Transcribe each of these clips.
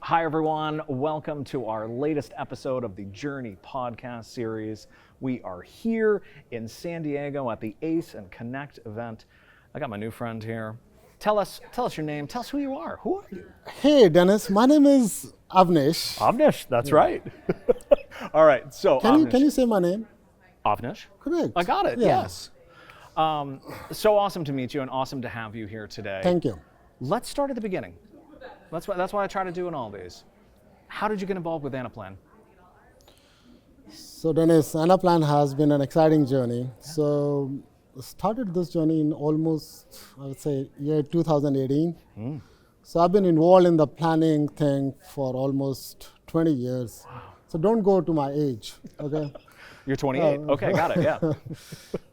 Hi, everyone. Welcome to our latest episode of the Journey podcast series. We are here in San Diego at the ACE and Connect event. I got my new friend here. Tell us your name. Tell us who you are. Who are you? Hey, Dennis. My name is Avnish. Avnish. That's right. All right. So Can you say my name? Avnish. Correct. I got it. Yeah. Yes. So awesome to meet you and awesome to have you here today. Thank you. Let's start at the beginning. That's what I try to do in all these. How did you get involved with Anaplan? So, Dennis, Anaplan has been an exciting journey. So, started this journey in almost, I would say, year 2018. So, I've been involved in the planning thing for almost 20 years. Wow. So, don't go to my age, okay? You're 28. Okay, got it. Yeah.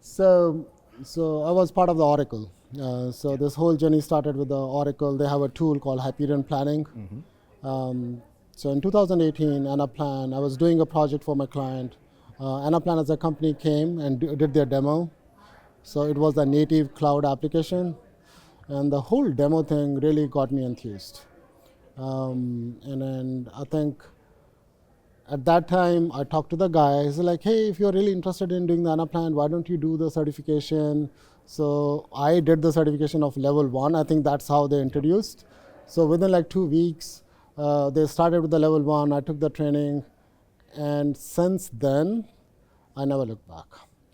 So I was part of the Oracle. So this whole journey started with the Oracle. They have a tool called Hyperion Planning. So in 2018, Anaplan, I was doing a project for my client. Anaplan as a company came and did their demo. So it was a native cloud application. And the whole demo thing really got me enthused. And then I think at that time, I talked to the guy. He's like, hey, if you're really interested in doing the Anaplan, why don't you do the certification? So I did the certification of level 1. I think that's how they introduced. So within like 2 weeks, they started with the level 1. I took the training. And since then, I never looked back.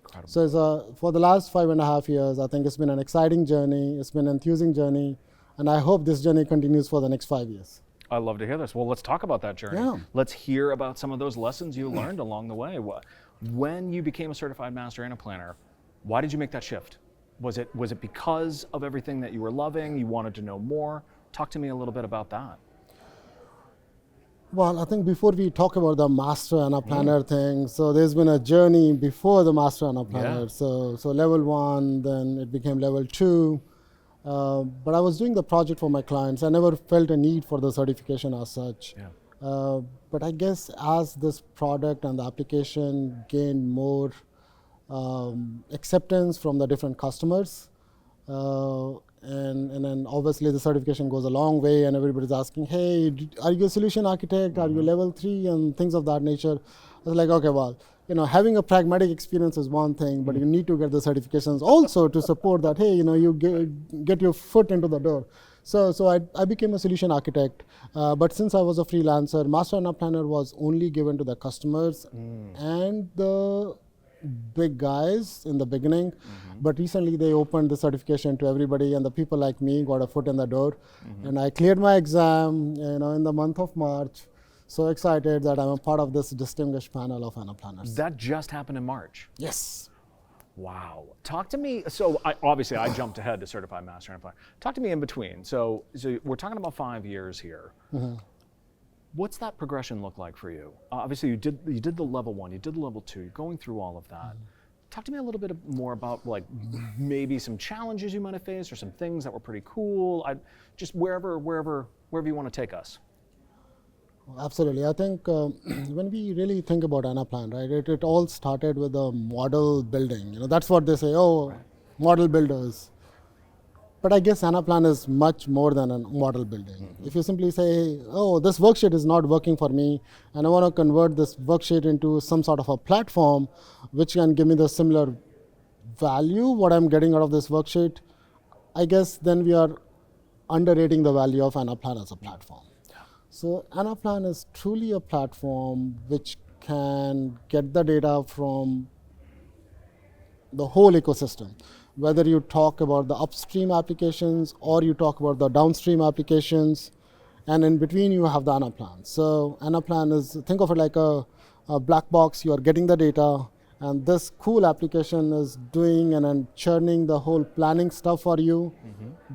Incredible. So for the last 5.5 years, I think it's been an exciting journey. It's been an enthusing journey. And I hope this journey continues for the next 5 years. I love to hear this. Well, let's talk about that journey. Yeah. Let's hear about some of those lessons you learned along the way. When you became a certified master Anaplanner, why did you make that shift? Was it because of everything that you were loving? You wanted to know more? Talk to me a little bit about that. Well, I think before we talk about the master Anaplanner thing, so there's been a journey before the master Anaplanner. Yeah. So level 1, then it became level 2. But I was doing the project for my clients. I never felt a need for the certification as such. Yeah. But I guess as this product and the application gained more acceptance from the different customers, and then obviously the certification goes a long way and everybody's asking, hey, are you a solution architect? Are you level 3? And things of that nature. I was like, okay, well, having a pragmatic experience is one thing, but you need to get the certifications also to support that, hey, you get your foot into the door. So I became a solution architect, but since I was a freelancer, Master Anaplanner was only given to the customers and the big guys in the beginning. But recently they opened the certification to everybody, and the people like me got a foot in the door. And I cleared my exam, in the month of March. So excited that I'm a part of this distinguished panel of Anaplanners. That just happened in March. Yes. Wow. Talk to me. So obviously I jumped ahead to certified master Anaplanner. Talk to me in between. So we're talking about 5 years here. What's that progression look like for you? Obviously you did the level 1, you did the level 2, you're going through all of that. Talk to me a little bit more about like maybe some challenges you might have faced or some things that were pretty cool. Just wherever you want to take us. Absolutely. I think when we really think about Anaplan, right, it all started with a model building. That's what they say, model builders. But I guess Anaplan is much more than a model building. If you simply say, this worksheet is not working for me, and I want to convert this worksheet into some sort of a platform which can give me the similar value, what I'm getting out of this worksheet, I guess then we are underrating the value of Anaplan as a platform. So Anaplan is truly a platform which can get the data from the whole ecosystem. Whether you talk about the upstream applications or you talk about the downstream applications, and in between you have the Anaplan. So Anaplan is, think of it like a black box. You are getting the data, and this cool application is doing and churning the whole planning stuff for you.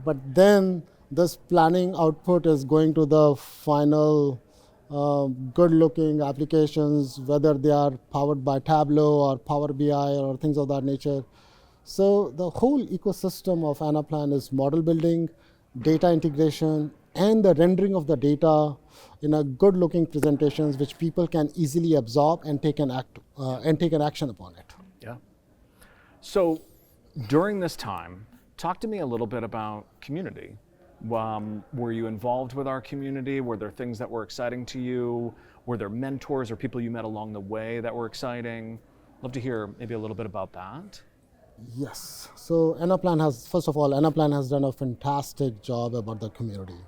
But then this planning output is going to the final good-looking applications, whether they are powered by Tableau or Power BI or things of that nature. So the whole ecosystem of Anaplan is model building, data integration, and the rendering of the data in a good-looking presentations which people can easily absorb and take an action upon it. Yeah. So during this time, talk to me a little bit about community. Were you involved with our community? Were there things that were exciting to you? Were there mentors or people you met along the way that were exciting? Love to hear maybe a little bit about that. Yes. So first of all, Anaplan has done a fantastic job about the community.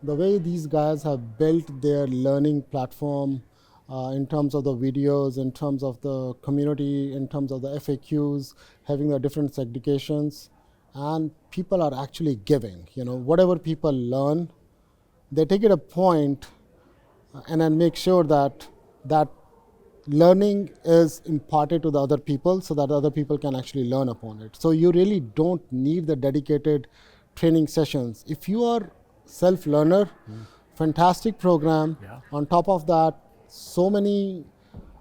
The way these guys have built their learning platform in terms of the videos, in terms of the community, in terms of the FAQs, having the different segregations, and people are actually giving. Whatever people learn, they take it a point and then make sure that that learning is imparted to the other people so that other people can actually learn upon it. So you really don't need the dedicated training sessions. If you are self-learner, fantastic program. Yeah. On top of that, so many,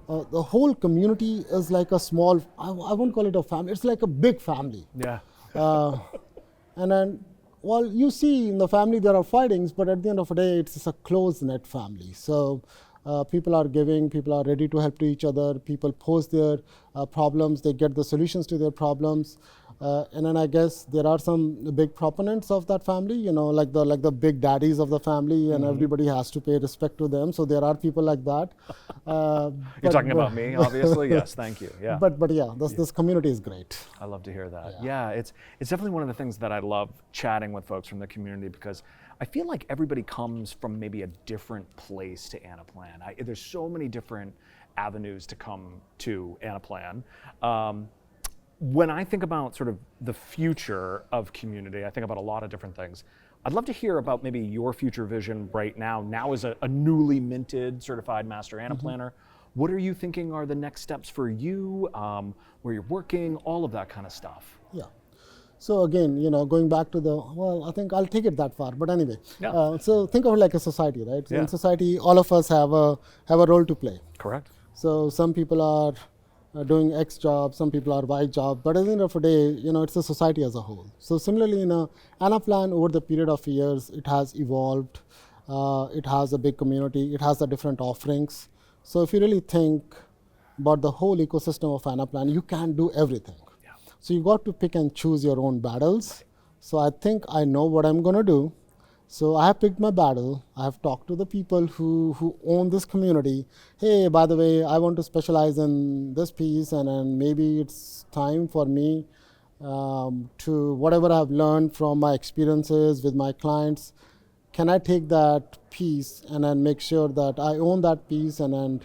the whole community is like a small, I won't call it a family, it's like a big family. Yeah. And then, well, you see in the family there are fightings, but at the end of the day, it's a close-knit family. So people are giving, people are ready to help to each other, people post their problems, they get the solutions to their problems. And then I guess there are some big proponents of that family, like the big daddies of the family, and everybody has to pay respect to them. So there are people like that. You're talking about me, obviously. Yes, thank you. Yeah. But yeah, this community is great. I love to hear that. Yeah, it's definitely one of the things that I love chatting with folks from the community, because I feel like everybody comes from maybe a different place to Anaplan. There's so many different avenues to come to Anaplan. When I think about sort of the future of community, I think about a lot of different things. I'd love to hear about maybe your future vision right now as a newly minted certified master Anaplanner. What are you thinking are the next steps for you, where you're working, all of that kind of stuff? Yeah. So again, going back to I think I'll take it that far. But anyway, Yeah. So think of it like a society, right? So Yeah. in society, all of us have a role to play. Correct. So some people are doing X job, some people are Y job, but at the end of the day, it's a society as a whole. So similarly, in Anaplan, over the period of years, it has evolved. It has a big community. It has the different offerings. So if you really think about the whole ecosystem of Anaplan, you can do everything. Yeah. So you got to pick and choose your own battles. So I think I know what I'm going to do. So I have picked my battle. I have talked to the people who own this community. Hey, by the way, I want to specialize in this piece, and then maybe it's time for me to whatever I've learned from my experiences with my clients. Can I take that piece and then make sure that I own that piece and then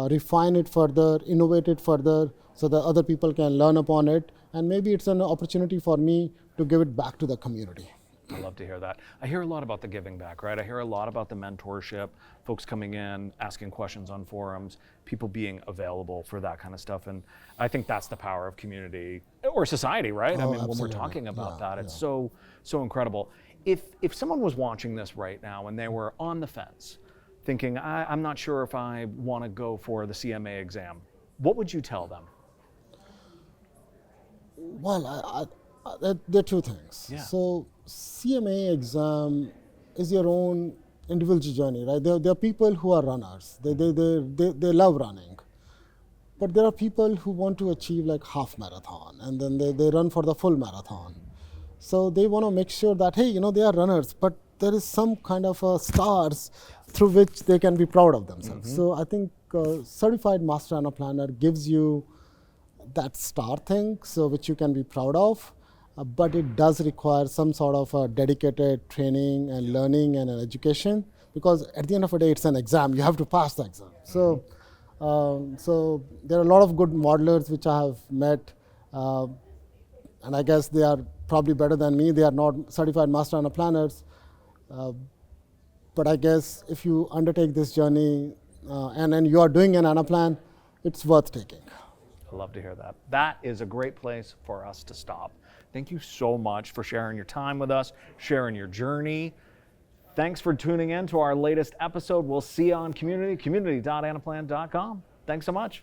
refine it further, innovate it further, so that other people can learn upon it, and maybe it's an opportunity for me to give it back to the community. I love to hear that. I hear a lot about the giving back, right? I hear a lot about the mentorship, folks coming in, asking questions on forums, people being available for that kind of stuff. And I think that's the power of community or society, right? I mean, when we're Absolutely. talking about Yeah, that, it's so incredible. If someone was watching this right now and they were on the fence, thinking, I'm not sure if I want to go for the CMA exam, what would you tell them? Well, there are two things. Yeah. So CMA exam is your own individual journey, right? There are people who are runners. They love running. But there are people who want to achieve like half marathon, and then they run for the full marathon. So they want to make sure that, hey, they are runners, but there is some kind of stars through which they can be proud of themselves. So I think Certified Master Anaplanner gives you that star thing, so which you can be proud of, but it does require some sort of dedicated training and learning and education, because at the end of the day, it's an exam. You have to pass the exam. So there are a lot of good modelers which I have met, and I guess they are probably better than me. They are not certified master Anaplanners, but I guess if you undertake this journey and then you are doing an Anaplan, it's worth taking. I love to hear that. That is a great place for us to stop. Thank you so much for sharing your time with us, sharing your journey. Thanks for tuning in to our latest episode. We'll see you on community.anaplan.com. Thanks so much.